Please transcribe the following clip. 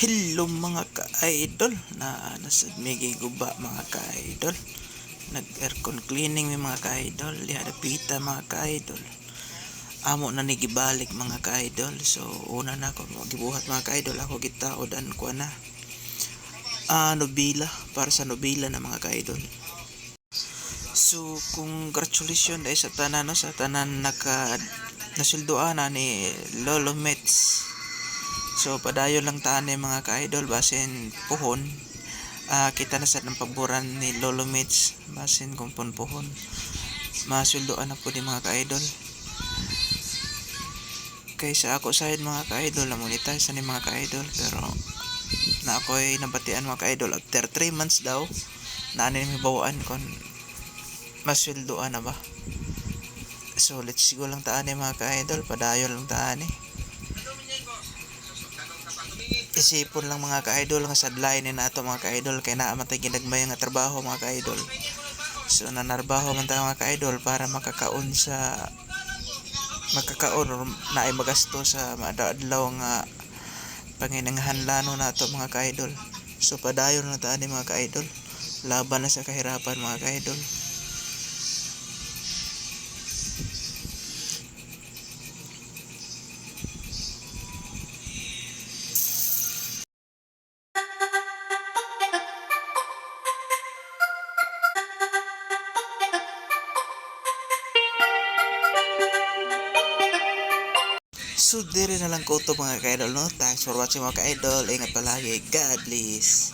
Hello mga ka-idol na nasa migi guba mga ka-idol. Nag-aircon cleaning mi mga ka-idol. Lihadapita mga ka-idol. Amo na nigibalik mga ka-idol. So una na ako gibuhat mga ka-idol. Ako gitaodan ko na nobila para sa nobila na mga ka-idol. So congratulations dahil sa tanan no, sa tanan nasulduan na ni Lolo Mets. So padayon lang taan ni mga ka-idol basin puhon. Kita na sa ng paboran ni Lolo Mitch basin kung puhon. Masuldoan na po di mga ka-idol. Kaysa ako side mga ka-idol na monetize ni mga ka-idol pero na ako'y nabatian mga ka-idol after 3 months daw na ano yung bawaan kon masuldoan na ba. So let's go lang taan ni mga ka-idol, padayon lang taan eh. Isipon lang mga ka-idol nga sadlay ni nato mga ka-idol kay naa man tay ginagmay nga trabaho mga ka-idol. So nanarbaho man tayo mga ka-idol para makakaon or naay magasto sa madadlaw nga panginanghanlano nato mga ka-idol. So padayon na taan ni mga ka-idol. Laban na sa kahirapan mga ka-idol. So, dire na lang ko to mga ka-idol, no? Thanks for watching mga ka-idol. Ingat palagi. God bless.